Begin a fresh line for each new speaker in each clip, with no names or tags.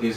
30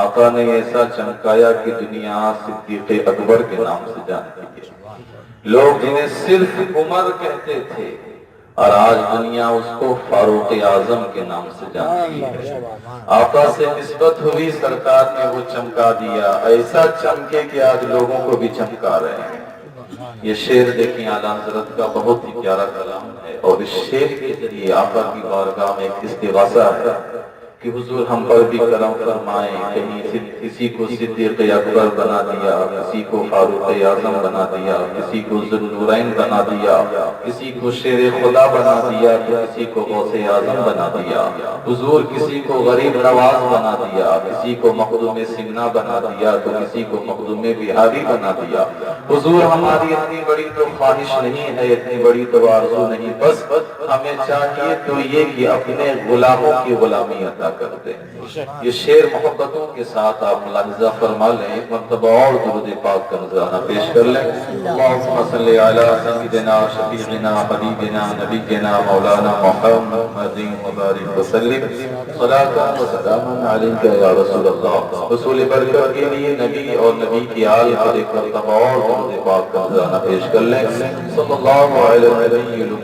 آقا نے ایسا چمکایا کہ دنیا صدیق اکبر کے نام سے جانتی ہے۔ لوگ جنہیں صرف عمر کہتے تھے اور آج دنیا اس کو فاروق اعظم کے نام سے جانتی ہے۔ آقا سے نسبت ہوئی، سرکار نے وہ چمکا دیا، ایسا چمکے کہ آج لوگوں کو بھی چمکا رہے ہیں۔ یہ شعر دیکھیں اعلیٰ حضرت کا بہت ہی پیارا کلام ہے، اور اس شعر کے ذریعے آقا کی بارگاہ میں ایک استغاثہ ہے کہ حضور ہم پر بھی کرم فرمائیں، کہیں کسی کو صدیق اکبر بنا دیا، کسی کو فاروق اعظم بنا دیا، کسی کو ذوالنورین بنا دیا، کسی کو شیر خدا بنا دیا، کسی کو غوث اعظم بنا دیا، حضور کسی کو غریب نواز بنا دیا، کسی کو مخدوم سمنا بنا دیا، تو کسی کو مخدوم بہاری بنا دیا۔ حضور ہماری اتنی بڑی تو خواہش نہیں ہے، اتنی بڑی تو آرزو نہیں، بس ہمیں چاہیے تو یہ کہ اپنے غلاموں کی غلامی عطا کرتے ہیں۔ یہ شعر محبتوں کے ساتھ آپ ملاحظہ فرما لیں، ایک مرتبہ اور درود پاک کا نذرانہ پیش کر لیں۔ اللہم صلی علی سیدنا شفیعنا حبیبنا نبینا مولانا محمد مبارک وسلم، صلاۃ و سلام علیک یا رسول اللہ۔ حصول برکت کے لیے نبی اور نبی کی آل پر ایک مرتبہ اور درود پاک کا نذرانہ پیش کر لیں۔ صلی اللہ علیہ وسلم،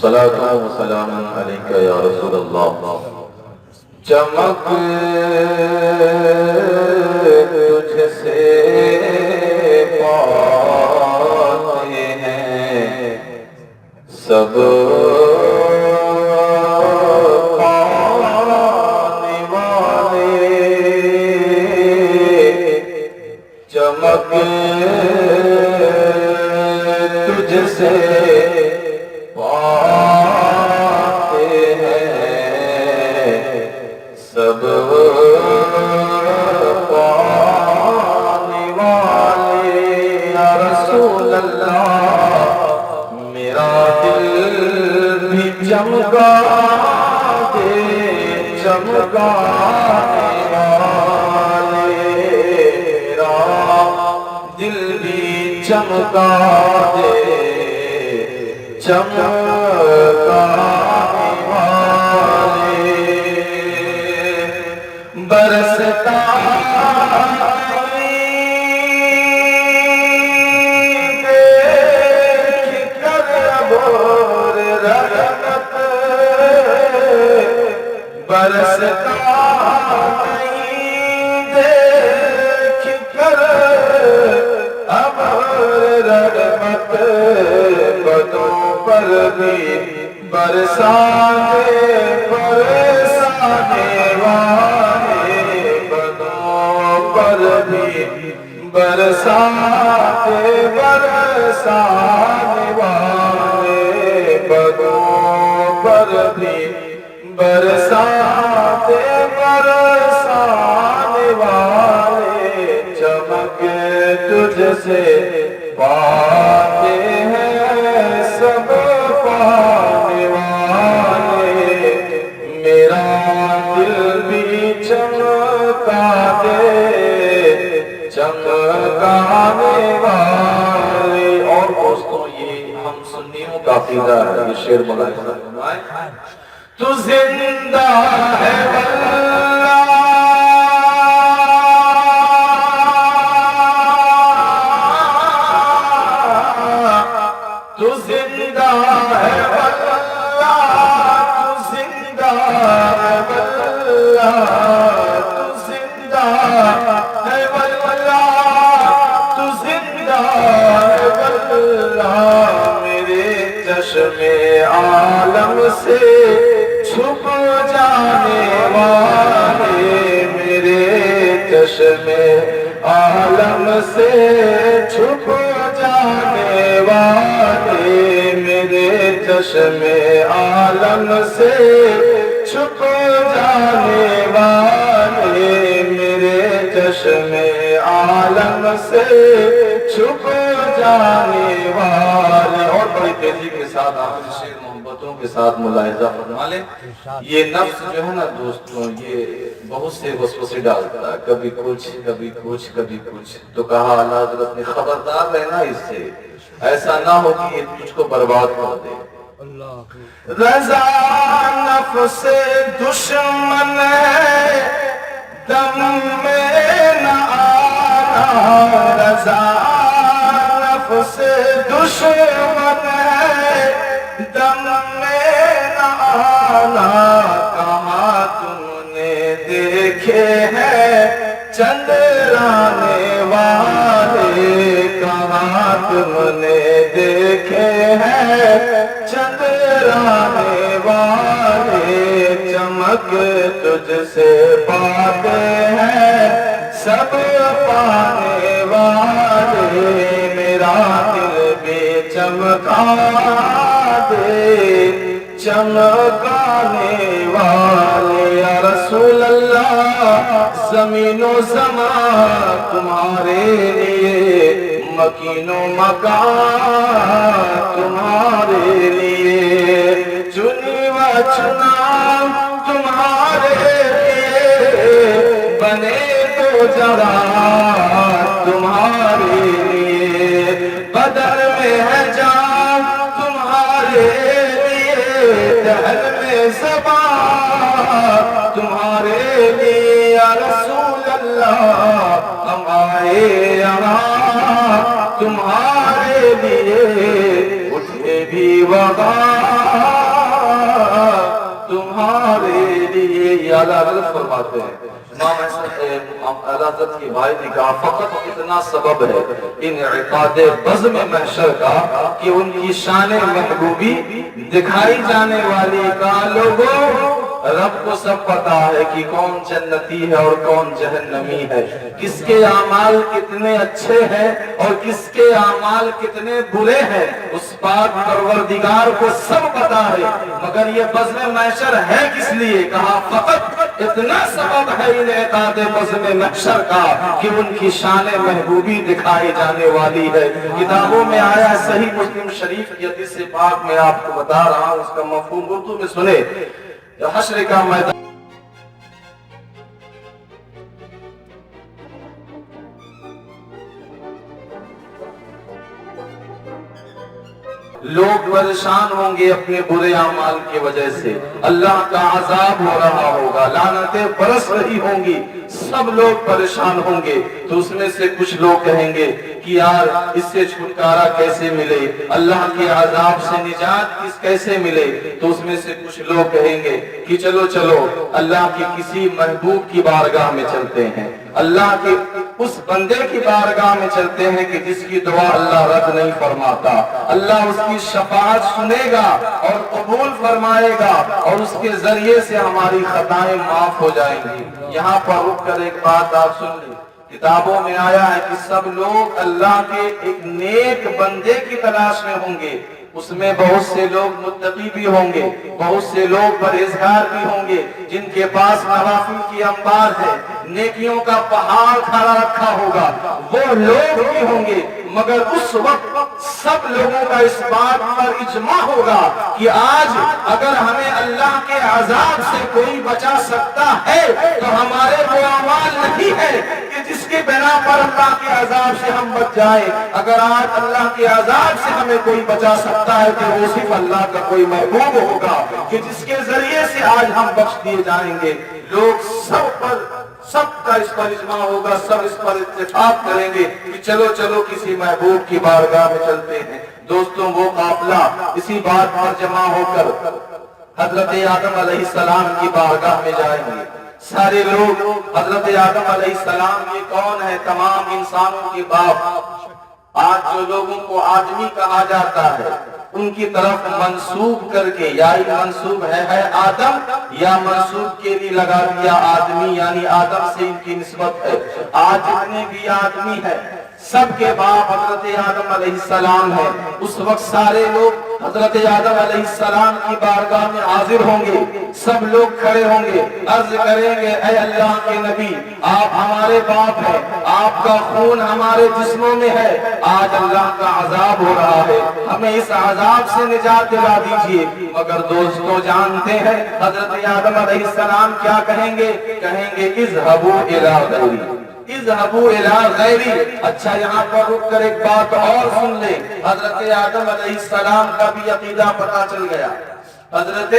صلاۃ و سلام علیک یا رسول اللہ۔ چمک تجھ سے پاتے ہیں سب پانے والے، چمک تجھ سے سب پانے والے، یا رسول اللہ میرا دل بھی چمکا دے، چمکانے والے، میرا دل بھی چمکا دے، چمکانے والے، برستا دیکھ کر ابور رحمت، برستا دیکھ کر ابور رحمت، بدوں پر بھی برسانے برسانے والے، پر بھی برساتے برسانے والے، بدوں پر بھی برساتے برسانے والے، چمک تجھ سے پاتے ہیں سب پانے والے، میرا دل بھی چمکا دے، چمکانے والے۔ اور دوستوں یہ ہم سنیوں کا عقیدہ ہے، یہ شعر ملاحظہ فرمائیں، تو زندہ ہے واللہ، تو زندہ ہے واللہ، تو زندہ ہے واللہ، تو زندہ ہے واللہ، تو زندہ ہے واللہ، میرے چشم عالم سے چھپ جانے والے، میرے چشم عالم سے چھپ جانے والے، میرے چشم عالم سے چھپ جانے والے، میرے چشم عالم سے چھپ جانے والے۔ اور بڑی تیزی کے ساتھ آخری شعر محبتوں کے ساتھ ملاحظہ فرما لیں، یہ نفس جو ہے نا دوستوں، یہ بہت سے وسوسے ڈالتا ہے، کبھی کچھ کبھی کچھ کبھی کچھ، تو کہا اعلیٰ حضرت نے خبردار رہنا اس سے، ایسا نہ ہو کہ یہ تجھ کو برباد کر دے۔
رضا نفس دشمن ہے دم میں نہ آنا، رضا نفس دشمن ہے دم میں نہ آنا، کہاں تم نے دیکھے ہیں چندرانے والے، کہاں تم نے دیکھے ہیں چندرانے والے، چمک تجھ سے پاتے ہیں سب پانے والے، میرا دل بھی چمکا دے چمکانے والے، یا رسول اللہ زمین و زمان تمہارے لیے، مکین و مکان تمہارے لیے، چنی و چنا تمہارے لیے، بنے تو جرا تمہارے لیے، بدر میں ہے جان تمہارے لیے، دہر میں زبان تمہارے لیے، یا رسول اللہ ہم آئے یہاں تمہارے لیے، اٹھے بھی وغیرہ تمہارے لیے، یا اللہ فرماتے ہیں امام حضرت کی بھائی نے کہا فقط اتنا سبب ہے انعقاد بزم محشر کا کہ ان کی شان محبوبی دکھائی جانے والی کا لوگوں رب کو سب پتا ہے کہ کون جنتی ہے اور کون جہنمی ہے، کس کے اعمال کتنے اچھے ہیں اور کس کے اعمال کتنے برے ہیں، اس پاک پروردگار کو سب پتا ہے، مگر یہ بزم محشر ہے کس لیے؟ کہا فقط اتنا سبب ہے انعقاد بزم محشر کا کہ ان کی شان محبوبی دکھائی جانے والی ہے۔ کتابوں میں آیا ہے، صحیح مسلم شریف کی حدیث پاک میں آپ کو بتا رہا ہوں، اس کا مفہوم اردو میں سنے، حشر کا میدان لوگ پریشان ہوں گے اپنے برے اعمال کی وجہ سے، اللہ کا عذاب ہو رہا ہوگا، لعنتیں برس رہی ہوں گی، سب لوگ پریشان ہوں گے، تو اس میں سے کچھ لوگ کہیں گے کہ یار اس سے چھٹکارا کیسے ملے، اللہ کے عذاب سے نجات کیسے ملے، تو اس میں سے کچھ لوگ کہیں گے کہ چلو چلو اللہ کی کسی محبوب کی بارگاہ میں چلتے ہیں، اللہ کے اس بندے کی بارگاہ میں چلتے ہیں کہ جس کی دعا اللہ رد نہیں فرماتا، اللہ اس کی شفاعت سنے گا اور قبول فرمائے گا اور اس کے ذریعے سے ہماری خطائیں معاف ہو جائیں گی۔ یہاں پر رک کر ایک بات آپ سن لیں، کتابوں میں آیا ہے کہ سب لوگ اللہ کے ایک نیک بندے کی تلاش میں ہوں گے، اس میں بہت سے لوگ متقی بھی ہوں گے، بہت سے لوگ پرہیزگار بھی ہوں گے، جن کے پاس نوافل کی انبار ہے، نیکیوں کا پہاڑ کھڑا رکھا ہوگا، وہ لوگ بھی ہوں گے، مگر اس وقت سب لوگوں کا اس بات پر اجماع ہوگا کہ آج اگر ہمیں اللہ کے عذاب سے کوئی بچا سکتا ہے تو ہمارے وہ اعمال نہیں ہے کہ جس کے بنا پر اللہ کے عذاب سے ہم بچ جائیں۔ اگر آج اللہ کے عذاب سے ہمیں کوئی بچا سکتا ہے تو وہ صرف اللہ کا کوئی محبوب ہوگا کہ جس کے ذریعے سے آج ہم بخش دیے جائیں گے۔ لوگ سب کا اس پر اجماع ہوگا، سب اس پر اتفاق کریں گے کہ چلو چلو کسی محبوب کی بارگاہ میں چلتے ہیں۔ دوستوں وہ قافلہ اسی بات پر جمع ہو کر حضرت آدم علیہ السلام کی بارگاہ میں جائیں گے۔ سارے لوگ حضرت آدم علیہ السلام یہ کون ہے؟ تمام انسانوں کے باپ۔ آج جو لوگوں کو آدمی کہا جاتا ہے ان کی طرف منسوب کر کے یا منسوب ہے آدم یا منسوب کے لیے لگا دیا آدمی، یعنی آدم سے ان کی نسبت ہے۔ آج جتنے بھی آدمی ہے سب کے باپ حضرت آدم علیہ السلام ہے۔ اس وقت سارے لوگ حضرت آدم علیہ السلام کی بارگاہ میں حاضر ہوں گے، سب لوگ کھڑے ہوں گے، عرض کریں گے اے اللہ کے نبی آپ ہمارے باپ ہیں، آپ کا خون ہمارے جسموں میں ہے، آج اللہ کا عذاب ہو رہا ہے، ہمیں اس عذاب سے نجات دلا دیجئے۔ مگر دوستو جانتے ہیں حضرت آدم علیہ السلام کیا کہیں گے؟ کہیں گے اذهبوا الی غیری، اذهبوا الى غیری. اچھا یہاں پر رک کر ایک بات اور سن لیں. حضرت آدم علیہ السلام کا بھی عقیدہ پتا چل گیا. حضرت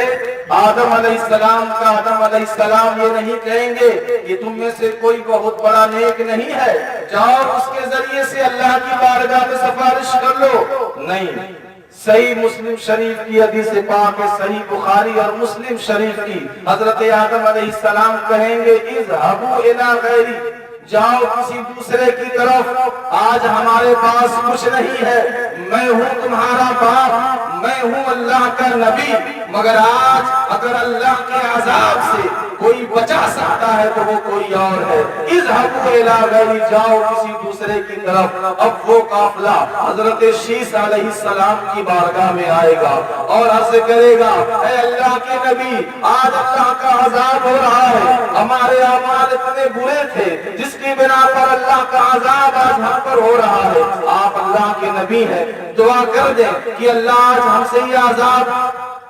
آدم علیہ السلام کا آدم علیہ السلام یہ نہیں کہیں گے کہ تم میں سے کوئی بہت بڑا نیک نہیں ہے، جاؤ اس کے ذریعے سے اللہ کی بارگاہ میں سفارش کر لو. نہیں، صحیح مسلم شریف کی حدیث پاک ہے، صحیح بخاری اور مسلم شریف کی. حضرت آدم علیہ السلام کہیں گے اذهبوا الى غیری، جاؤ کسی دوسرے کی طرف. آج ہمارے پاس کچھ نہیں ہے، میں ہوں تمہارا باپ، میں ہوں اللہ کا نبی، مگر آج اگر اللہ کے عذاب سے کوئی بچا سکتا ہے تو وہ کوئی اور ہے. اذهبوا الى غیری، جاؤ کسی دوسرے کی طرف. اب وہ قافلہ حضرت شیس علیہ السلام کی بارگاہ میں آئے گا اور عرض کرے گا اے اللہ کے نبی، آج اللہ کا عذاب ہو رہا ہے، ہمارے اعمال اتنے برے تھے جس کی بنا پر اللہ کا عذاب آج ہم پر ہو رہا ہے. آپ اللہ کے نبی ہیں، دعا کر دیں کہ اللہ آج ہم سے یہ عذاب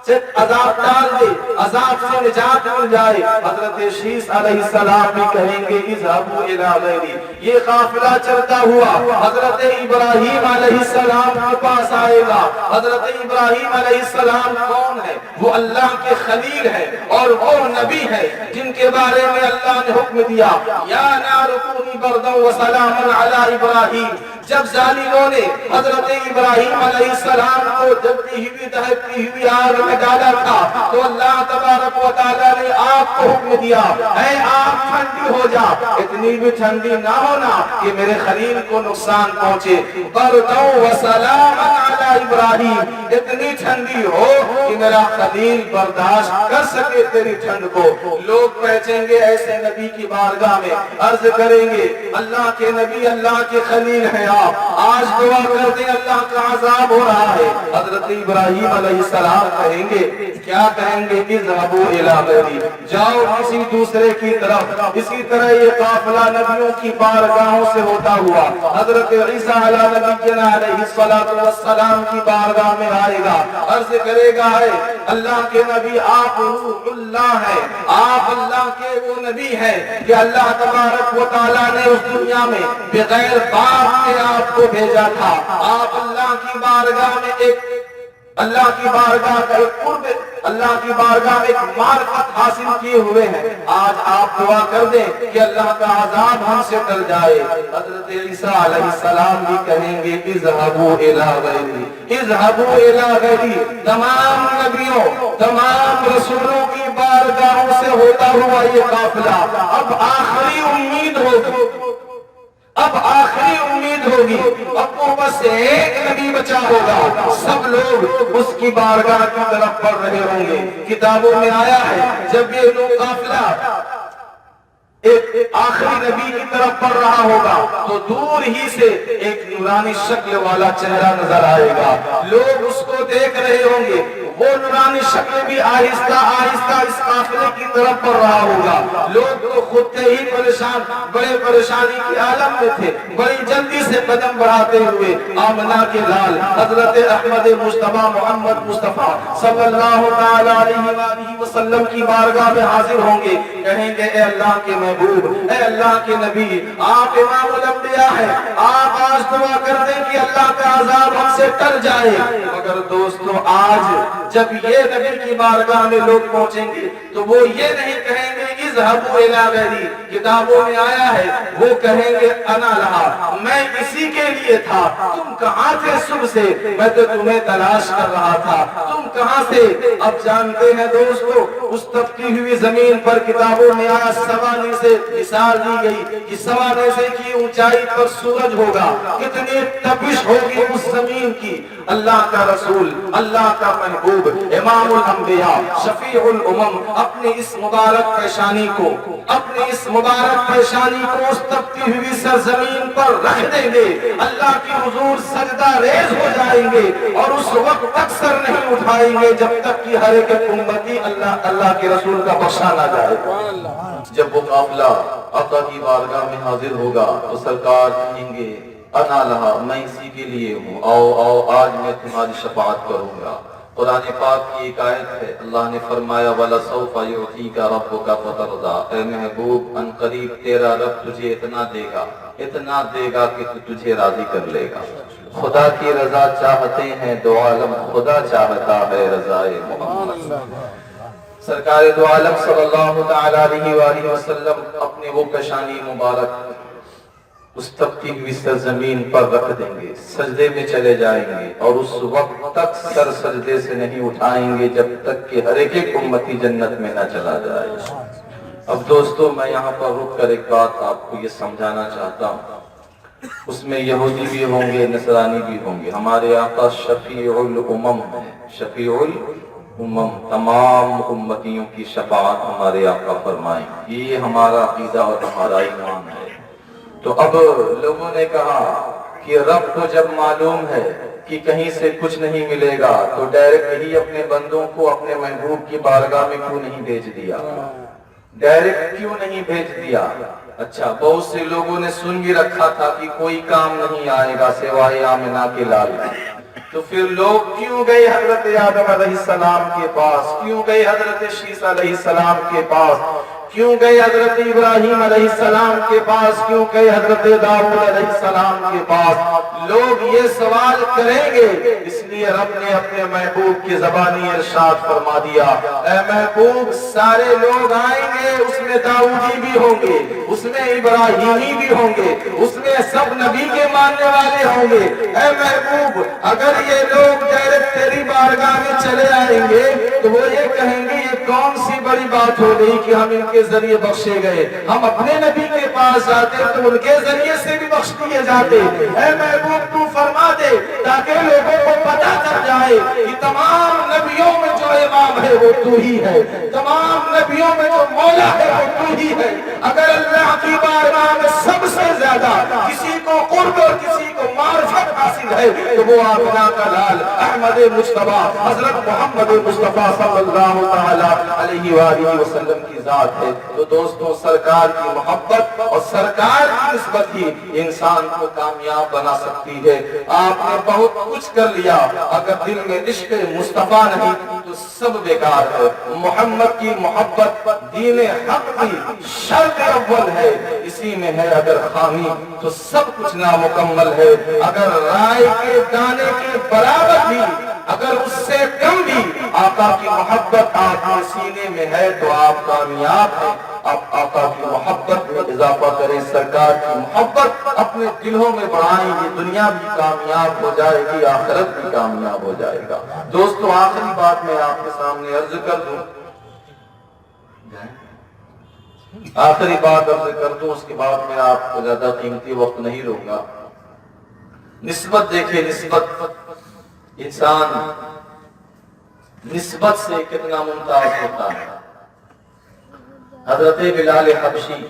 ڈال دے، عذاب سے نجات مل جائے. حضرت شیس علیہ السلام بھی کہیں گے اذهبوا الى غیری. یہ قافلہ چلتا ہوا حضرت ابراہیم علیہ السلام کے پاس آئے گا. حضرت ابراہیم علیہ السلام کون ہے؟ وہ اللہ کے خلیل ہے اور وہ نبی ہے جن کے بارے میں اللہ نے حکم دیا یا نار کونی بردا وسلاما علی ابراہیم. جب ظالموں نے حضرت ابراہیم علیہ السلام کو جلتی ہوئی دہتی ہوئی آگ میں ڈالا تھا تو اللہ تبارک و تعالیٰ نے آگ کو حکم دیا اے آگ ٹھنڈی ہو جا، اتنی بھی ٹھنڈی نہ ہونا کہ میرے خلیل کو نقصان پہنچے. بردا وسلاما علی ابراہیم، اتنی ٹھنڈی ہو کہ میرا خلیل برداشت کر سکے تیری ٹھنڈ کو. لوگ پہنچیں گے ایسے نبی کی بارگاہ میں، عرض کریں گے اللہ کے نبی، اللہ کے خلیل ہیں آپ، آج دعا کر دیں اللہ کا عذاب ہو رہا ہے. حضرت ابراہیم علیہ السلام کہیں گے، کیا کہیں گے؟ اذهبوا الى غیری، جاؤ کسی دوسرے کی طرف. اسی طرح یہ قافلہ نبیوں کی بارگاہوں سے ہوتا ہوا حضرت عیسیٰ علیہ نبینا علیہ السلام کی بارگاہ میں آئے گا، عرض کرے گا ہے اللہ کے نبی آپ روح اللہ ہیں، آپ اللہ کے وہ نبی ہیں کہ اللہ تبارک و تعالیٰ نے اس دنیا میں بغیر باپ کے آپ کو بھیجا تھا. آپ اللہ کی بارگاہ میں ایک اللہ کی بارگاہ کا ایک قرب، اللہ کی بارگاہ میں ایک معرفت حاصل کیے ہوئے ہیں. آج آپ دعا کر دیں کہ اللہ کا عذاب ہم سے ٹل جائے. حضرت عیسیٰ علیہ السلام بھی کہیں گے اذهبوا الى غیری، اذهبوا الى غیری. تمام نبیوں، تمام رسولوں کی بارگاہوں سے ہوتا ہوا یہ قافلہ اب آخری امید ہوگی، اب آخری امید ہوگی. اب وہ بس ایک نبی بچا ہوگا، سب لوگ اس کی بارگاہ کی طرف بڑھ رہے ہوں گے. کتابوں میں آیا ہے جب یہ لوگ قافلہ ایک آخری نبی کی طرف بڑھ رہا ہوگا تو دور ہی سے ایک نورانی شکل والا چہرہ نظر آئے گا. لوگ اس کو دیکھ رہے ہوں گے، وہ نورانی شکل بھی آہستہ آہستہ اس قافلے کی طرف بڑھ رہا ہوگا. لوگ تو خود سے ہی پریشان، بڑے پریشانی کی عالم میں تھے، بڑی جلدی سے قدم بڑھاتے ہوئے آمنہ کے لال حضرت احمد مصطفیٰ محمد مصطفیٰ صلی اللہ تعالی علیہ وآلہ وسلم کی بارگاہ میں حاضر ہوں گے. کہیں گے اے اللہ کے محبوب، اے اللہ کے نبی، آپ امام الانبیاء ہیں، آپ آج دعا کر دیں کہ اللہ کا عذاب ہم سے ٹل جائے. مگر دوستو آج جب یہ نبی کی بارگاہ میں لوگ پہنچیں گے تو وہ یہ نہیں کہیں گے اذهبوا الى غیری. کتابوں میں آیا ہے وہ کہیں گے انا لہا، میں اسی کے لیے تھا. تم کہاں تھے صبح سے؟ میں تو تمہیں تلاش کر رہا تھا، تم کہاں سے؟ اب جانتے ہیں دوستو اس تپتی ہوئی زمین پر کتابوں میں آیا سوانے سے مثال دی گئی کہ سوانے سے کی اونچائی پر سورج ہوگا، کتنی تپش ہوگی اس زمین کی. اللہ کا رسول، اللہ کا محبوب، امام الانبیاء، شفیع الامم اپنی اس مبارک پیشانی کو، اپنی اس مبارک پیشانی کو اس تپتی ہوئی سرزمین پر رکھ دیں گے. اللہ کی حضور سجدہ ریز ہو جائیں گے اور اس وقت تک سر نہیں اٹھائیں گے جب تک کہ ہر ایک امتی اللہ کے رسول کا بخشا نہ جائے.
جب وہ قافلہ آقا کی بارگاہ میں حاضر ہوگا تو سرکار کہیں گے انا لہا، میں اسی کے لیے ہوں، آؤ آؤ آج میں تمہاری شفاعت کروں گا. قرآن پاک کی ایک آیت ہے، اللہ نے فرمایا وَلَسَوْفَ يُعْطِيكَ رَبُّكَ فَتَرْضَىٰ، اے محبوب ان قریب تیرا رب تجھے اتنا دے گا کہ تو تجھے راضی کر لے گا۔ خدا کی رضا چاہتے ہیں دو عالم، خدا چاہتا ہے رضائے محمد۔ سرکار دو عالم صلی اللہ تعالیٰ علیہ وآلہ وسلم اپنے وہ پیشانی مبارک اس تپتی ہوئی سرزمین پر رکھ دیں گے، سجدے میں چلے جائیں گے، اور اس وقت تک سر سجدے سے نہیں اٹھائیں گے جب تک کہ ہر ایک امتی جنت میں نہ چلا جائے۔ اب دوستو میں یہاں پر رک کر ایک بات آپ کو یہ سمجھانا چاہتا ہوں، اس میں یہودی بھی ہوں گے، نصرانی بھی ہوں گے، ہمارے آقا شفیع الامم ہیں، شفیع الامم، تمام امتیوں کی شفاعت ہمارے آقا فرمائیں، یہ ہمارا عقیدہ اور ہمارا ایمان ہے۔ تو اب لوگوں نے کہا کہ رب کو جب معلوم ہے کہ کہیں سے کچھ نہیں ملے گا تو ڈائریکٹ ہی اپنے بندوں کو اپنے محبوب کی بارگاہ میں کیوں نہیں بھیج دیا، ڈائریکٹ کیوں نہیں بھیج دیا؟ اچھا، بہت سے لوگوں نے سن بھی رکھا تھا کہ کوئی کام نہیں آئے گا سوائے آمنہ کے لال، تو پھر لوگ کیوں گئے حضرت آدم علیہ السلام کے پاس، کیوں گئے حضرت شیس علیہ السلام کے پاس، کیوں گئے حضرت ابراہیم علیہ السلام کے پاس، کیوں گئے حضرت داؤد علیہ السلام کے پاس؟ لوگ یہ سوال کریں گے، اس لیے رب نے اپنے محبوب کی زبانی ارشاد فرما دیا، اے محبوب سارے لوگ آئیں گے، اس میں داؤدی بھی ہوں گے، اس میں ابراہیمی بھی ہوں گے، اس میں سب نبی کے ماننے والے ہوں گے۔ اے محبوب اگر یہ لوگ ڈائریکٹ تیری بارگاہ میں چلے آئیں گے تو وہ یہ کہیں گے یہ کون سی بڑی بات ہو گئی کہ ہم ان کے ذریعے بخشے گئے، ہم اپنے نبی کے پاس جاتے تو ان کے ذریعے سے بھی بخش دیے جاتے۔ اے محبوب تو فرما دے تاکہ لوگوں کو پتہ چل جائے کہ تمام نبیوں میں جو امام ہے وہ تو ہی ہے، تمام نبیوں میں جو مولا ہے وہ تو ہی ہے۔ اگر اللہ کی بارگاہ میں سب سے زیادہ کسی کو قرب اور کسی کو معرفت حاصل ہے تو وہ آمنہ کا لال احمد مصطفیٰ حضرت محمد مصطفیٰ صلی اللہ تعالیٰ علیہ وآلہ وسلم کی ذات ہے۔ تو دوستوں سرکار کی محبت اور سرکار کی نسبت ہی انسان کو کامیاب بنا سکتی ہے۔ آپ نے بہت کچھ کر لیا، اگر دل میں عشق مصطفیٰ نہیں تو سب بیکار ہے۔ محمد کی محبت دین حق کی شرط اول ہے، اسی میں ہے اگر خامی تو سب کچھ نامکمل ہے۔ اگر رائے کے دانے کے برابر بھی، اگر اس سے کم بھی آقا کی محبت آپ کے سینے میں ہے تو آپ کامیاب ہیں۔ آپ آقا کی محبت میں اضافہ کریں، سرکار کی محبت اپنے دلوں میں بڑھائیں، یہ دنیا بھی کامیاب ہو جائے گی، آخرت بھی کامیاب ہو جائے گا۔ دوستو آخری بات میں آپ کے سامنے عرض کر دوں، آخری بات عرض کر دوں، اس کے بعد میں آپ کو زیادہ قیمتی وقت نہیں لوں گا۔ نسبت دیکھیں، نسبت، انسان نسبت سے کتنا ممتاز ہوتا ہے۔ حضرت بلال حبشی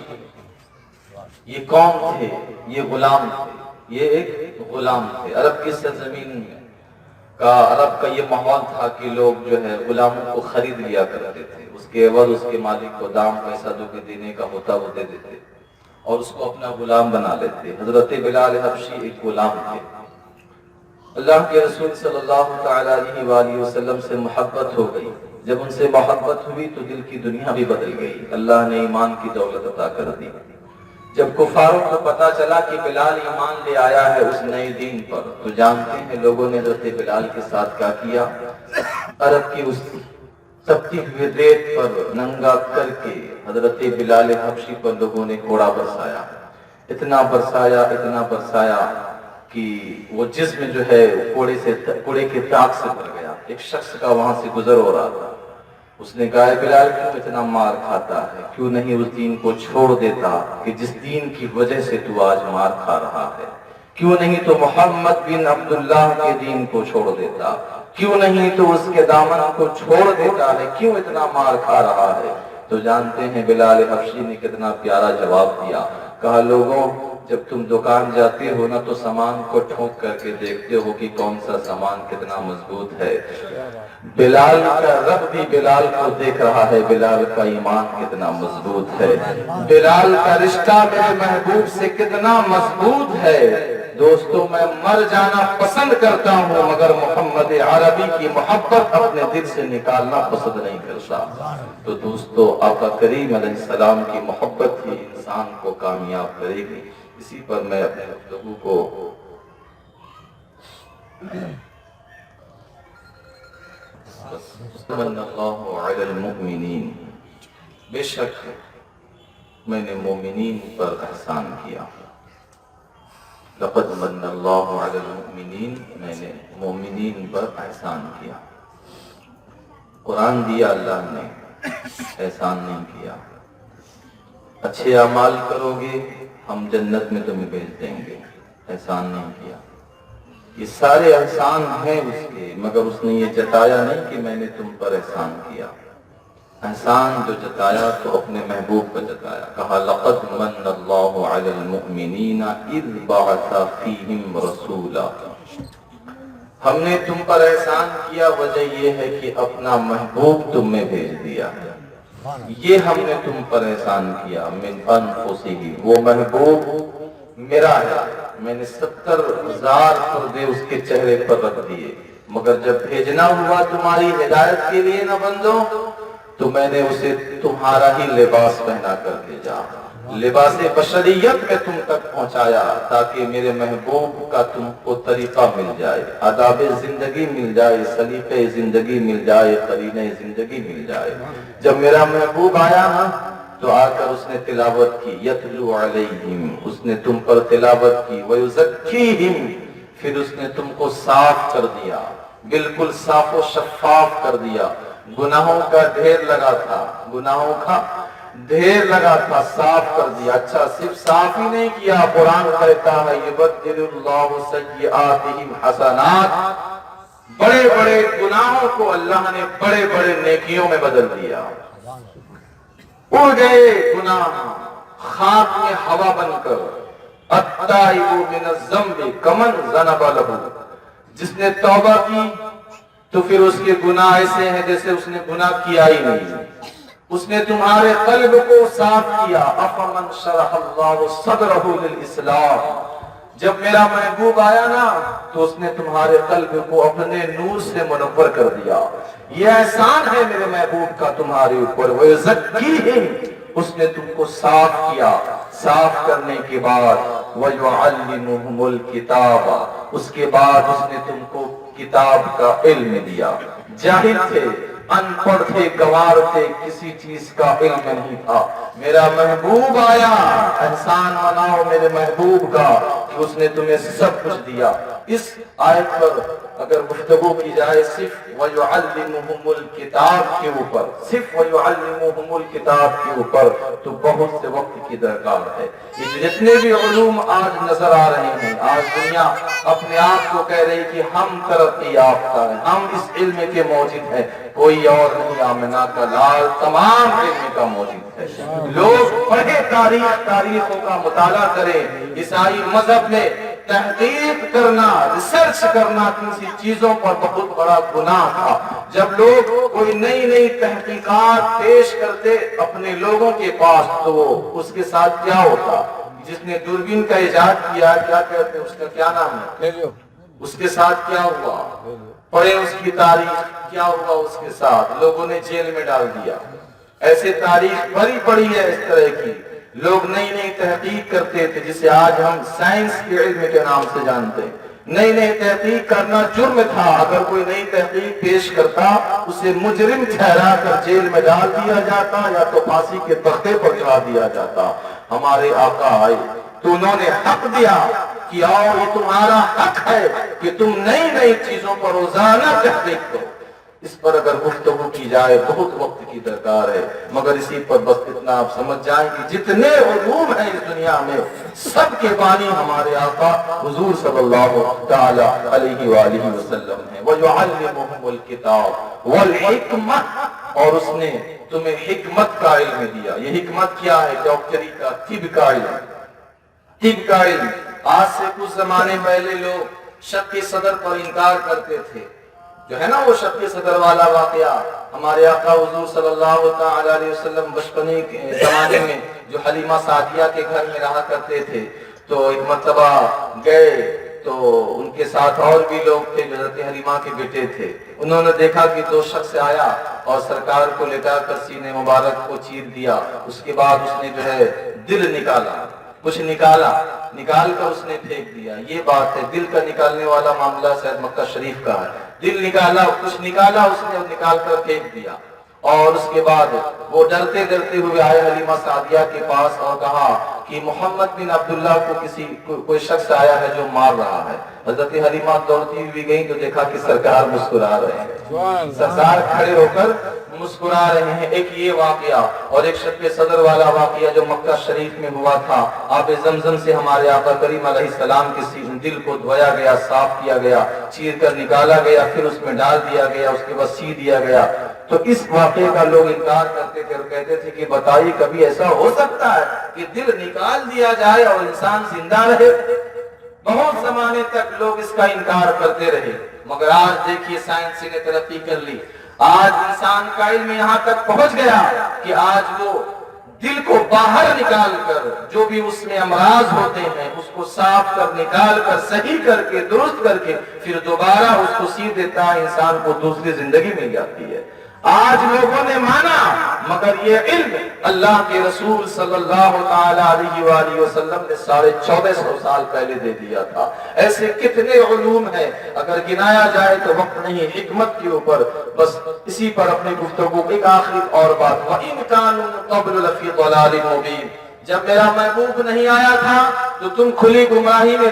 یہ کون تھے؟ یہ غلام تھے، یہ ایک غلام تھے۔ عرب کی سرزمین کا، عرب کا یہ ماحول تھا کہ لوگ جو ہے غلاموں کو خرید لیا کرتے تھے، اس کے عوض اس کے مالک کو دام پیسہ جو کہ دینے کا ہوتا وہ دے دیتے اور اس کو اپنا غلام بنا لیتے۔ حضرت بلال حبشی ایک غلام تھے۔ اللہ کے رسول صلی اللہ تعالیٰ علیہ وآلہ وسلم سے محبت ہو گئی، جب ان سے محبت ہوئی تو دل کی دنیا بھی بدل گئی، اللہ نے ایمان کی دولت عطا کر دی۔ جب کفاروں کو پتا چلا کہ بلال ایمان لے آیا ہے اس نئے دین پر تو جانتے ہیں لوگوں نے حضرت بلال کے ساتھ کیا کیا؟ عرب کی اس تپتی ہوئی ریت پر ننگا کر کے حضرت بلال حبشی پر لوگوں نے کوڑا برسایا، اتنا برسایا، اتنا برسایا کہ وہ جسم جو ہے کوڑے کے داغ سے بھر گیا۔ ایک شخص کا وہاں سے گزر ہو رہا تھا، اس نے کہا بلال کیوں اتنا مار کھاتا ہے، کیوں نہیں اس دین کو چھوڑ دیتا کہ جس دین کی وجہ سے تو آج مار کھا رہا ہے، کیوں نہیں تو محمد بن عبداللہ کے دین کو چھوڑ دیتا، کیوں نہیں تو اس کے دامن کو چھوڑ دیتا ہے، کیوں اتنا مار کھا رہا ہے؟ تو جانتے ہیں بلال حبشی نے کتنا پیارا جواب دیا، کہا لوگوں جب تم دکان جاتے ہو نا تو سامان کو ٹھوک کر کے دیکھتے ہو کہ کون سا سامان کتنا مضبوط ہے، بلال کا رب بھی بلال کو دیکھ رہا ہے، بلال کا ایمان کتنا مضبوط ہے، بلال کا رشتہ میرے محبوب سے کتنا مضبوط ہے۔
دوستوں میں مر جانا پسند کرتا ہوں مگر محمد عربی کی محبت اپنے دل سے نکالنا پسند نہیں کرتا۔ تو دوستو آقا کریم علیہ السلام کی محبت ہی انسان کو کامیاب کرے گی۔ اسی پر میں اپنے گفتگو کو من اللہ علی المؤمنین، بے شک میں نے مومنین پر احسان کیا۔ لقد من اللہ علی المؤمنین، میں نے مومنین پر احسان کیا۔ قرآن دیا اللہ نے، احسان نہیں کیا۔ اچھے اعمال کرو گے ہم جنت میں تمہیں بھیج دیں گے، احسان نہیں کیا۔ یہ سارے احسان ہیں اس کے، مگر اس نے یہ جتایا نہیں کہ میں نے تم پر احسان کیا۔ احسان جو جتایا تو اپنے محبوب پر جتایا، کہا لقد من اللہ علی المؤمنین اذ بعث فیہم رسولا۔ ہم نے تم پر احسان کیا، وجہ یہ ہے کہ اپنا محبوب تم میں بھیج دیا۔ یہ ہم نے تم پر احسان کیا، من انفسہم، وہ محبوب میرا ہے، میں نے 70,000 پردے اس کے چہرے پر رکھ دیے، مگر جب بھیجنا ہوا تمہاری ہدایت کے لیے نہ بندو تو میں نے اسے تمہارا ہی لباس پہنا کر بھیجا، لباس بشریت میں تم تک پہنچایا تاکہ میرے محبوب کا تم کو طریقہ مل جائے، آداب زندگی مل جائے، سلیقے زندگی مل جائے، قرینے زندگی مل جائے۔ جب میرا محبوب آیا نا تو آ کر اس نے تلاوت کی، یتلو علیہم، اس نے تم پر تلاوت کی، ویزکیہم، پھر اس نے تم کو صاف کر دیا، بالکل صاف و شفاف کر دیا۔ گناہوں کا ڈھیر لگا تھا، گناہوں کا ڈھیر لگا تھا، صاف کر دیا۔ اچھا صرف صاف ہی نہیں کیا، قرآن کہتا ہے یبدل اللہ سیئاتہم حسنات، بڑے بڑے گناہوں کو اللہ نے بڑے بڑے نیکیوں میں بدل دیا۔ اڑ گئے گناہ خاک میں ہوا بن کر، التائب من الذنب کمن ذنب لہ، جس نے توبہ کی تو پھر اس کے گناہ ایسے ہیں جیسے اس نے گناہ کیا ہی نہیں۔ اس نے تمہارے قلب کو صاف کیا، افمن شرح اللہ صدرہ للاسلام، جب میرا محبوب آیا نا تو اس نے تمہارے قلب کو اپنے نور سے منور کر دیا۔ یہ احسان ہے میرے محبوب کا تمہارے اوپر، وَيُزَكِّيهِمْ، اس نے تم کو صاف کیا، صاف کرنے کے بعد وَيُعَلِّمُهُمُ الْكِتَابَ، اس کے بعد اس نے تم کو کتاب کا علم دیا۔ جاہل تھے، ان پڑھ تھے، گوار تھے، کسی چیز کا علم نہیں تھا، میرا محبوب آیا، احسان مناؤ میرے محبوب کا کہ اس نے تمہیں سب کچھ دیا۔ اس آیت پر اگر گفتگو کی جائے صرف وَيُعَلِّمُهُمُ الْكِتاب کے اوپر، صرف وَيُعَلِّمُهُمُ الْكِتاب کے اوپر تو بہت سے وقت کی درکار ہے۔ یہ جتنے بھی علوم آج نظر آ رہے ہیں، آج دنیا اپنے آپ کو کہہ رہی کہ ہم ترقی یافتہ ہیں، ہم اس علم کے موجد ہیں، کوئی اور نہیں، آمنہ کا لال تمام علم کا موجد ہے۔ لوگ پڑھے تاریخوں کا مطالعہ کریں، عیسائی مذہب میں تحقیق کرنا، ریسرچ کرنا کسی چیزوں پر بہت بڑا گناہ تھا۔ جب لوگ کوئی نئی نئی تحقیقات پیش کرتے اپنے لوگوں کے پاس تو اس کے ساتھ کیا ہوتا؟ جس نے دوربین کا ایجاد کیا، کیا کہتے ہیں اس کا کیا نام ہے، اس کے ساتھ کیا ہوا؟ پڑھے اس کی تاریخ، کیا ہوا اس کے ساتھ؟ لوگوں نے جیل میں ڈال دیا۔ ایسے تاریخ بھری پڑی ہے اس طرح کی، لوگ نئی نئی تحقیق کرتے تھے جسے آج ہم سائنس کے علم کے نام سے جانتے ہیں۔ نئی نئی تحقیق کرنا جرم تھا، اگر کوئی نئی تحقیق پیش کرتا اسے مجرم ٹھہرا کر جیل میں ڈال دیا جاتا یا تو پھانسی کے تختے پر چڑھا دیا جاتا۔ ہمارے آقا آئے تو انہوں نے حق دیا کہ آؤ یہ تمہارا حق ہے کہ تم نئی نئی چیزوں پر روزانہ تحقیق کرو۔ اس پر اگر گفتگو کی جائے بہت وقت کی درکار ہے، مگر اسی پر بس اتنا آپ سمجھ جائیں کہ جتنے علوم ہیں اس دنیا میں سب کے بانی ہمارے آقا حضور صلی اللہ تعالی علیہ وآلہ وسلم ہیں۔ وَيُعَلِّمُهُمُ الْكِتَابَ وَالْحِكْمَةَ، اور اس نے تمہیں حکمت کا علم دیا۔ یہ حکمت کیا ہے؟ ڈاکٹری کا، طب کا علم، طب کا علم۔ آج سے کچھ زمانے پہلے لوگ شق صدر پر انکار کرتے تھے، جو ہے نا وہ شق صدر والا واقعہ، ہمارے آقا حضور صلی اللہ علیہ وسلم بچپنے کے زمانے میں جو حلیمہ سعدیہ کے گھر میں رہا کرتے تھے تو ایک مرتبہ گئے تو ان کے ساتھ اور بھی لوگ تھے جو حضرت حلیمہ کے بیٹے تھے. انہوں نے دیکھا کہ دو شخص آیا اور سرکار کو لٹا کر سینے مبارک کو چیر دیا. اس کے بعد اس نے جو ہے دل نکالا، کچھ نکال کر اس نے پھینک دیا. یہ بات ہے، دل کا نکالنے والا معاملہ شاید مکہ شریف کا ہے. دل نکالا، کچھ نکالا اس نے اور نکال کر پھینک دیا. اور اس کے بعد وہ ڈرتے ڈرتے ہوئے آئے حلیمہ سعدیہ کے پاس اور کہا کہ محمد بن عبداللہ کو کوئی شخص آیا ہے جو مار رہا ہے. حضرت حلیمہ دوڑتی ہوئی گئی تو دیکھا کہ سرکار مسکرا رہے ہیں، سرکار کھڑے ہو کر مسکرا رہے ہیں. ایک یہ واقعہ اور ایک شق صدر والا واقعہ جو مکہ شریف میں ہوا تھا. آب زمزم سے ہمارے آقا کریم علیہ السلام کے دل کو دھویا گیا، صاف کیا گیا، چیر کر نکالا گیا، پھر اس میں ڈال دیا گیا، اس کے بعد سی دیا گیا. تو اس واقعے کا لوگ انکار کرتے تھے اور کہتے تھے کہ بتائیے کبھی ایسا ہو سکتا ہے کہ دل نکال دیا جائے اور انسان زندہ رہے؟ بہت زمانے تک لوگ اس کا انکار کرتے رہے، مگر آج دیکھیے سائنس نے ترقی کر لی. آج انسان کا علم یہاں تک پہنچ گیا کہ آج وہ دل کو باہر نکال کر جو بھی اس میں امراض ہوتے ہیں اس کو صاف کر نکال کر صحیح کر کے درست کر کے پھر دوبارہ اس کو سی دیتا ہے، انسان کو دوسری زندگی مل جاتی ہے. آج لوگوں نے مانا، مگر یہ علم اللہ کے رسول صلی اللہ تعالی علیہ وآلہ وسلم نے 1450 سال پہلے دے دیا تھا. ایسے کتنے علوم ہیں، اگر گنایا جائے تو وقت نہیں. حکمت کے اوپر بس اسی پر اپنی گفتگو. ایک آخری اور بات، وَإِنْ كَانُوا قَبْلُ لَفِي ضَلَالٍ مُبِينٍ. جب میرا محبوب نہیں آیا تھا تو تم کھلی گمراہی میں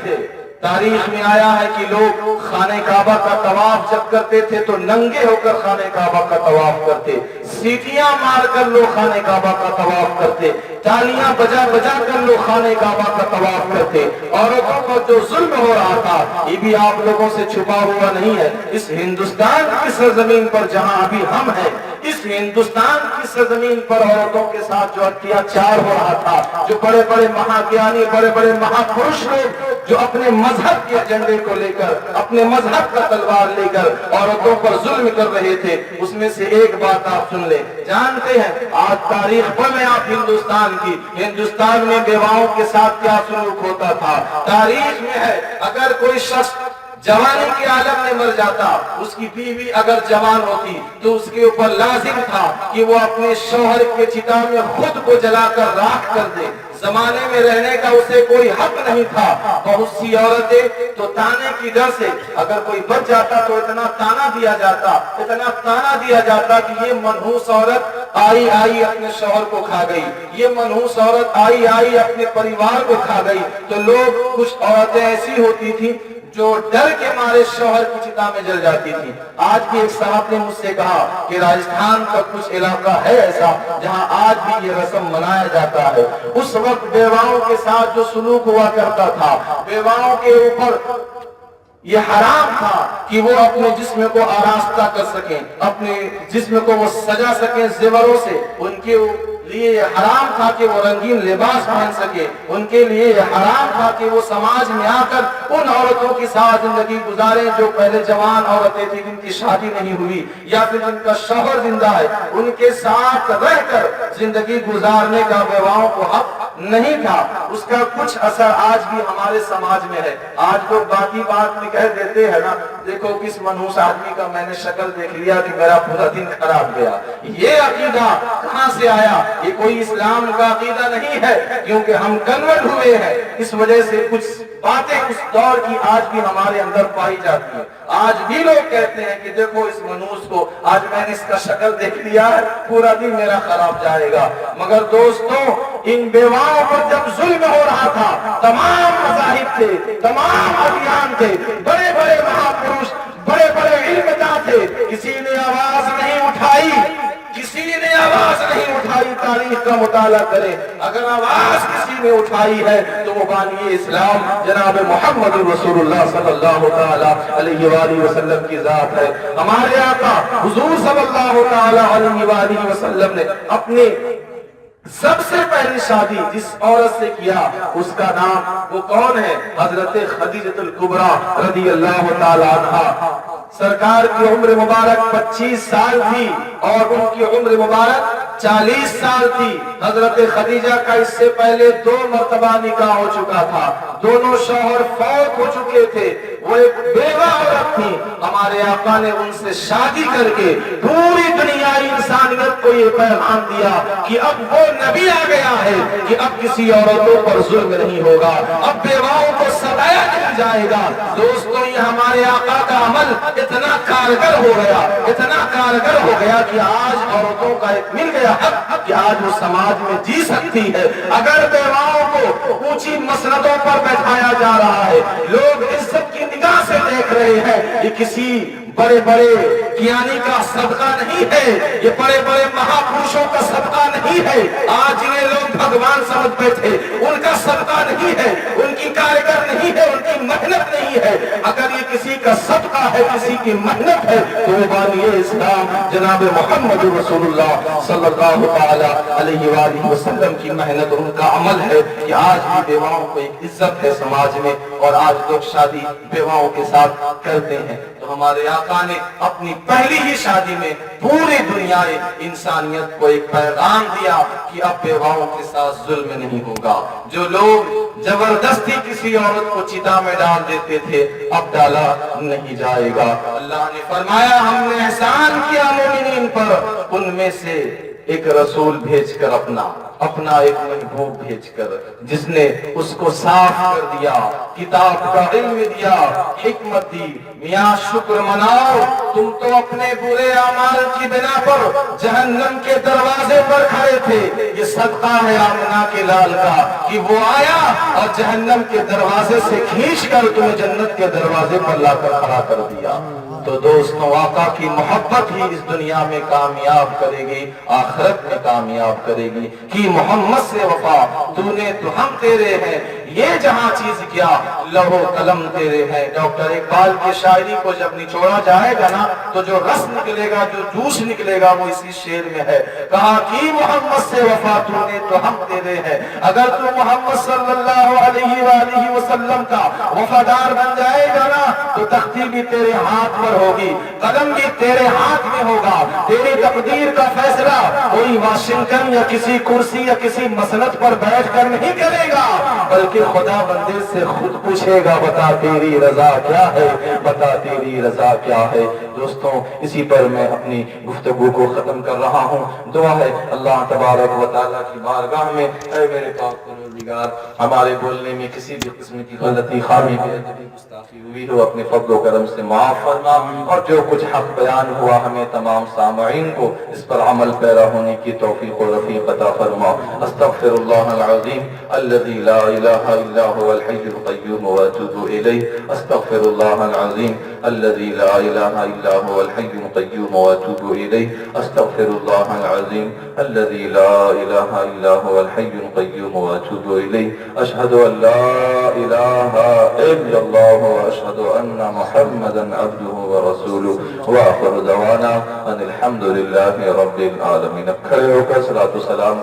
تھے، تاریخ میں آیا ہے کہ لوگ خانہ کعبہ کا طواف جب کرتے تھے تو ننگے ہو کر خانہ کعبہ کا طواف کرتے، سیٹیاں مار کر لوگ خانہ کعبہ کا طواف کرتے، تالیاں بجا کر لوگ خانہ کعبہ کا طواف کرتے. عورتوں پر جو ظلم ہو رہا تھا یہ بھی آپ لوگوں سے چھپا ہوا نہیں ہے. اس ہندوستان کی سرزمین پر جہاں ابھی ہم ہیں، اس ہندوستان کی سرزمین پر عورتوں کے ساتھ جو اتیاچار ہو رہا تھا، جو بڑے بڑے مہاگیانی، بڑے بڑے مہاپروش لوگ جو اپنے مذہب کے ایجنڈے کو لے کر، اپنے مذہب کا تلوار لے کر عورتوں پر ظلم کر رہے تھے، اس میں سے ایک بات آپ سن لیں. جانتے ہیں آج تاریخ پڑھیں آپ ہندوستان میں بیواؤں کے ساتھ کیا سلوک ہوتا تھا. تاریخ میں ہے اگر کوئی شخص جوانی کے عالم میں مر جاتا، اس کی بیوی اگر جوان ہوتی تو اس کے اوپر لازم تھا کہ وہ اپنے شوہر کے چتا میں خود کو جلا کر راکھ کر دے. زمانے میں رہنے کا اسے کوئی حق نہیں تھا. بہت سی عورتیں تو تانے کی ڈر سے اگر کوئی بچ جاتا تو اتنا تانا دیا جاتا کہ یہ منحوس عورت آئی اپنے شوہر کو کھا گئی، یہ منحوس عورت آئی اپنے پریوار کو کھا گئی. تو لوگ کچھ عورتیں ایسی ہوتی تھی جو ڈر کے مارے شوہر کی چتا میں جل جاتی تھی. آج بھی ایک صاحب نے مجھ سے کہا کہ راجستھان کا کچھ علاقہ ہے ایسا جہاں آج بھی یہ رسم منایا جاتا ہے. اس وقت بیواؤں کے ساتھ جو سلوک ہوا کرتا تھا، بیواؤں کے اوپر یہ حرام تھا کہ وہ اپنے جسم کو آراستہ کر سکیں، اپنے جسم کو وہ سجا سکیں زیوروں سے. ان کے لیے یہ حرام تھا کہ وہ رنگین لباس پہن سکے. ان کے لیے یہ حرام تھا کہ وہ سماج میں آ کر ان عورتوں کے ساتھ زندگی گزارے جو پہلے جوان عورتیں تھیں جن کی شادی نہیں ہوئی یا پھر جن کا شوہر زندہ ہے. ان کے ساتھ رہ کر زندگی گزارنے کا بیواؤں کو حق نہیں تھا. اس کا کچھ اثر آج بھی ہمارے سماج میں ہے. آج لوگ باقی بات میں کہہ دیتے ہیں نا، دیکھو کس منحوس آدمی کا میں نے شکل دیکھ لیا کہ میرا پورا دن خراب گیا. یہ عقیدہ کہاں سے آیا؟ یہ کوئی اسلام کا عقیدہ نہیں ہے، کیونکہ ہم کنورٹ ہوئے ہیں. اس وجہ سے کچھ باتیں اس دور کی آج بھی ہمارے اندر پائی جاتی ہیں. آج بھی لوگ کہتے ہیں کہ دیکھو اس منحوس کو، آج میں نے اس کا شکل دیکھ لیا ہے، پورا دن میرا خراب جائے گا. مگر دوستوں، ان بیواؤں پر جب ظلم ہو رہا تھا، تمام مذاہب تھے، تمام ادیان تھے، بڑے بڑے مہاپروش، بڑے بڑے علمداں تھے، کسی نے آواز نہیں اٹھائی. تاریخ کا مطالعہ کرے. اگر آواز کسی نے اٹھائی ہے تو وہ بانی اسلام جناب محمد رسول اللہ صلی اللہ تعالی علیہ وآلہ وسلم کی ذات ہے. ہمارے آقا حضور صلی اللہ تعالی علیہ وآلہ وسلم نے اپنے سب سے پہلی شادی جس عورت سے کیا اس کا نام وہ کون ہے؟ حضرت خدیجہ الکبریٰ رضی اللہ تعالی عنہا. سرکار کی عمر مبارک 25 سال تھی اور ان کی عمر مبارک 40 سال تھی. حضرت خدیجہ کا اس سے پہلے 2 مرتبہ نکاح ہو چکا تھا. دونوں شوہر فوت ہو چکے تھے. وہ ایک بیوہ عورت تھی. ہمارے آقا نے ان سے شادی کر کے پوری دنیائی انسانیت کو یہ پیغام دیا کہ اب وہ نبی آ گیا ہے کہ اب کسی عورتوں پر ظلم نہیں ہوگا, اب بیواؤں کو ستایا نہیں جائے گا. دوستوں, یہ ہمارے آقا کا عمل اتنا کارگر ہو گیا, اتنا کارگر ہو گیا کہ آج عورتوں کا ایک مل گیا حق کہ آج وہ سماج میں جی سکتی ہے. اگر بیواؤں کو اونچی مسندوں پر بیٹھایا جا رہا ہے, لوگ عزت کی نگاہ سے دیکھ رہے ہیں, یہ کسی بڑے بڑے کیانی کا صدقہ نہیں ہے, یہ بڑے بڑے مہاپروشوں کا صدقہ نہیں ہے. آج جنہیں لوگ بھگوان سمجھ بیٹھے ان کا صدقہ نہیں ہے, ان کی کارگر نہیں ہے, ان کی محنت نہیں ہے. اگر یہ کسی کا صدقہ ہے, کسی کی محنت ہے, تو وہ بانی اسلام جناب محمد رسول اللہ صلی اللہ علیہ وآلہ وسلم کی محنت, ان کا عمل ہے کہ آج بھی بیواؤں کو ایک عزت ہے سماج میں, اور آج لوگ شادی بیواؤں کے ساتھ کرتے ہیں. تو ہمارے آقا نے اپنی پہلی ہی شادی میں پوری دنیا انسانیت کو ایک پیغام دیا کہ اب بیواؤں کے ساتھ ظلم نہیں ہوگا. جو لوگ زبردستی کسی عورت کو چتا میں ڈال دیتے تھے, اب ڈالا نہیں جائے گا. اللہ نے فرمایا ہم نے احسان کیا مومنین پر, ان میں سے ایک رسول بھیج کر اپنا ایک محبوب بھیج کر, جس نے اس کو صاف کر دیا, کتاب کا علم دیا, حکمت دی. میاں شکر مناؤ, تم تو اپنے برے اعمال کی بنا پر جہنم کے دروازے پر کھڑے تھے. یہ صدقہ ہے آمنہ کے لال کا کہ وہ آیا اور جہنم کے دروازے سے کھینچ کر تمہیں جنت کے دروازے پر لا کر کھڑا کر دیا. تو دوستوں, آقا کی محبت ہی اس دنیا میں کامیاب کرے گی, آخرت میں کامیاب کرے گی. کہ محمد سے وفا تو نے تو ہم تیرے ہیں, یہ جہاں چیز کیا لہو قلم تیرے ہیں. ڈاکٹر اقبال کی شاعری کو جب نچوڑا جائے گا نا, تو جو رس نکلے گا, جو جوش نکلے گا, وہ اسی شعر میں ہے. کہا کہ محمد سے وفا تو نے تو ہم تیرے ہیں. اگر تو محمد صلی اللہ علیہ وآلہ وسلم کا وفادار بن جائے گا نا, تو تختی بھی تیرے ہاتھ پر ہوگی, قلم بھی تیرے ہاتھ میں ہوگا. تیری تقدیر کا فیصلہ کوئی واشنگٹن یا کسی کرسی یا کسی مسند پر بیٹھ کر نہیں کرے گا, بلکہ خدا بندے سے خود پوچھے گا, بتا تیری رضا کیا ہے, بتا تیری رضا کیا ہے. دوستوں, اسی پر میں اپنی گفتگو کو ختم کر رہا ہوں. دعا ہے اللہ تبارک و تعالیٰ کی بارگاہ میں, اے میرے پاک پروردگار, ہمارے بولنے میں کسی بھی قسم کی غلطی, خامی, بے ادبی, گستاخی ہوئی ہو اپنے فضل و کرم سے معاف فرما, اور جو کچھ حق بیان ہوا ہمیں تمام سامعین کو اس پر عمل پیرا ہونے کی توفیق و رفیق عطا فرما. استغفر اللہ العظیم الذي لا الہ الا هو الحی القیوم واتوب الیہ. استغفر اللہ العظیم الذي لا الہ الا هو الحی القیوم واتوب الیہ. استغفر اللہ العظیم الذي لا الہ الا هو الحی القیوم واتوب الیہ. اشهد ان لا الہ الا اللہ واشهد ان محمدا عبده ورسوله واخر دعوانا ان الحمد للہ رب العالمین. کھڑے ہو کر صلاۃ و سلام.